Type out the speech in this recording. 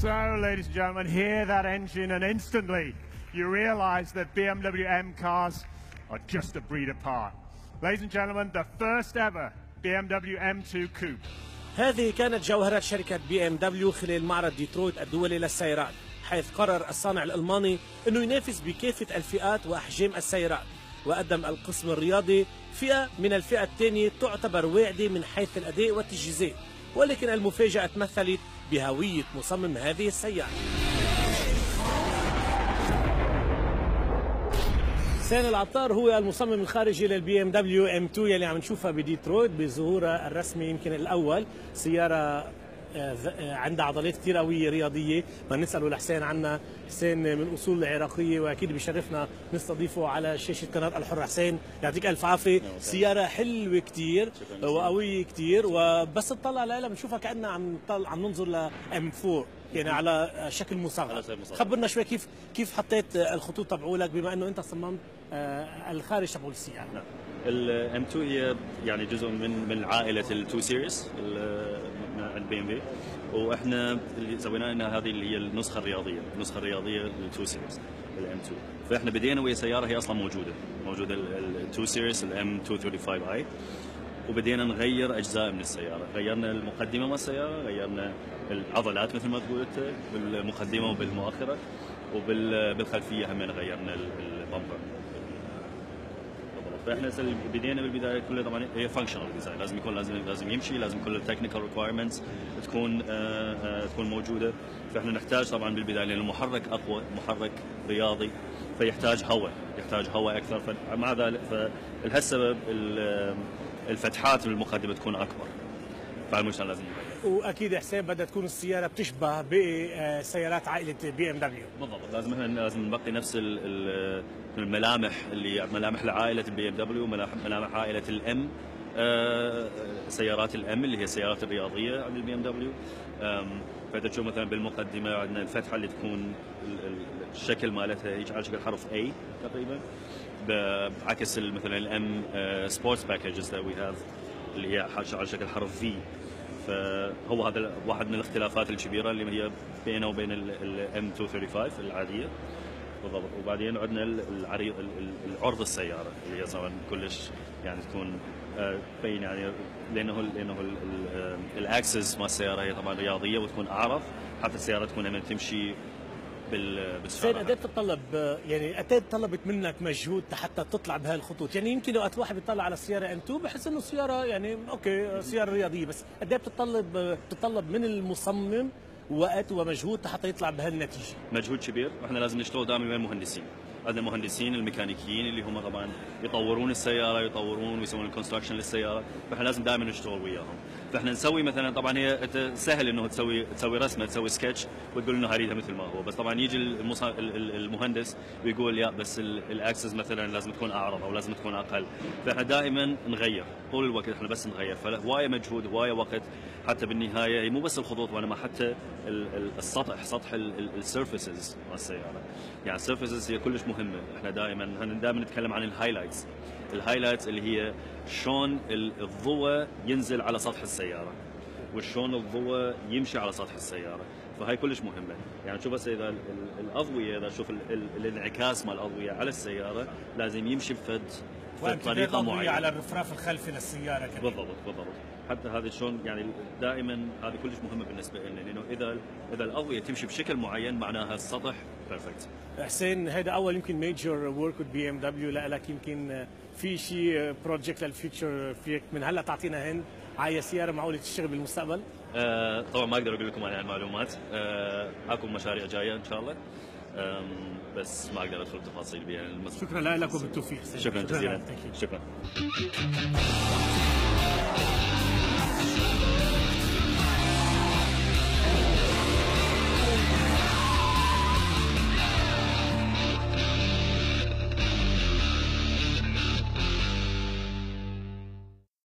So, ladies and gentlemen, hear that engine and instantly you realize that BMW M cars are just a breed apart. Ladies and gentlemen, the first ever BMW M2 Coupe. هذه كانت جوهرة شركة بي ام دبليو خلال معرض ديترويت الدولي للسيارات، حيث قرر الصانع الألماني أنه ينافس بكافة الفئات وأحجام السيارات، وقدم القسم الرياضي فئة من الفئة الثانية تعتبر واعدة من حيث الأداء والتجهيزات، ولكن المفاجأة تمثلت بهوية مصمم هذه السيارة. حسين العطار هو المصمم الخارجي للبي ام دبليو ام 2 يلي عم نشوفها بديترويت بظهورها الرسمي يمكن الأول. سيارة عندها عضلات كثير قوية رياضية، ما نسأله لحسين عنها. حسين من أصول عراقية وأكيد بشرفنا نستضيفه على شاشة قناة الحرة. حسين يعطيك ألف عافية. سيارة حلوة كثير وقوية كثير، وبس تطلع لها بنشوفها كأننا عم ننظر ل M4 يعني على شكل مصغر. خبرنا شوي كيف حطيت الخطوط تبعولك بما أنه أنت صممت الخارج تبعول السيارة. الام 2 هي يعني جزء من عائله ال2 سيريز عند بي ام بي، واحنا اللي سويناه ان هذه اللي هي النسخه الرياضيه لل2 سيريز الام 2. فاحنا بدينا وهي سياره هي اصلا موجوده ال2 سيريز الام 235 اي، وبدينا نغير اجزاء من السياره. غيرنا المقدمه من السياره، غيرنا العضلات مثل ما قلت بالمقدمه وبالمؤخره، وبالخلفيه هم غيرنا البامبر. فاحنا بدينا بالبدايه كلها طبعا هي فانكشنال ديزاين، لازم يمشي، لازم كل التكنيكال ريكوايرمنتس تكون موجوده. فاحنا نحتاج طبعا بالبدايه لان المحرك اقوى، محرك رياضي، فيحتاج هواء اكثر. فمع ذلك فلهالسبب الفتحات بالمقدمه تكون اكبر، فالمشان لازم يغير. واكيد حسين بدها تكون السياره بتشبه باقي سيارات عائله بي ام دبليو. بالضبط، لازم نبقي نفس الملامح اللي ملامح لعائله البي ام دبليو، ملامح عائله الام، سيارات الام اللي هي السيارات الرياضيه عند البي ام دبليو. فانت تشوف مثلا بالمقدمه عندنا الفتحه اللي تكون الشكل مالتها هيك على شكل حرف A تقريبا، بعكس مثلا الام سبورتس باكجز ذات وي هاف اللي هي على شكل حرف V. فهو هذا واحد من الاختلافات الكبيره اللي هي بينه وبين الام 235 العاديه. بالضبط. وبعدين عندنا العرض السياره اللي هي طبعا كلش يعني تكون بين يعني لانه الاكسس مال السياره هي طبعا رياضيه وتكون اعرض، حتى السياره تكون لما تمشي بالسيارة. قد تتطلب يعني قد طلبت منك مجهود حتى تطلع بهالخطوط؟ يعني يمكن لو الواحد بيطلع على السياره M2 بحس انه السياره يعني اوكي سياره رياضيه، بس قد بتتطلب من المصمم وقت ومجهود حتى يطلع بهالنتيجه؟ مجهود كبير، واحنا لازم نشتغل دائما مع المهندسين. عندنا المهندسين الميكانيكيين اللي هم طبعا يطورون السياره، يطورون ويسوون الكونستراكشن للسياره، فاحنا لازم دائما نشتغل وياهم. فاحنا نسوي مثلا طبعا هي سهل انه تسوي رسمه، تسوي سكتش وتقول انه هريدها مثل ما هو، بس طبعا يجي المهندس ويقول لا بس الاكسس مثلا لازم تكون اعرض او لازم تكون اقل. فاحنا دائما نغير طول الوقت، احنا بس نغير، فهوايه مجهود هوايه وقت. حتى بالنهايه مو بس الخطوط وانما حتى سطح السيرفيسز مال السياره. يعني السيرفيسز هي كلش مهمه. احنا دائما نتكلم عن الهايلايتس اللي هي شلون الضوء ينزل على سطح السياره وشلون الضوء يمشي على سطح السياره، فهي كلش مهمه. يعني شوف بس اذا الاضويه، اذا شوف الانعكاس مال الاضويه على السياره لازم يمشي بطريقه معينه على الرفراف الخلفي للسياره كمان. بالضبط. حتى هذا شلون يعني دائما هذه كلش مهمه بالنسبه لنا، لانه اذا الاضويه تمشي بشكل معين معناها السطح بيرفكت. حسين هذا اول يمكن ميجر ورك بي ام دبليو لك، يمكن في شيء بروجكت للفيوتشر فيك من هلا تعطينا هند على سياره معقوله تشتغل بالمستقبل؟ طبعا ما اقدر اقول لكم عن المعلومات، اكو مشاريع جايه ان شاء الله، بس ما اقدر ادخل تفاصيل بها. شكرا لك وبالتوفيق. شكرا جزيلا. شكرا.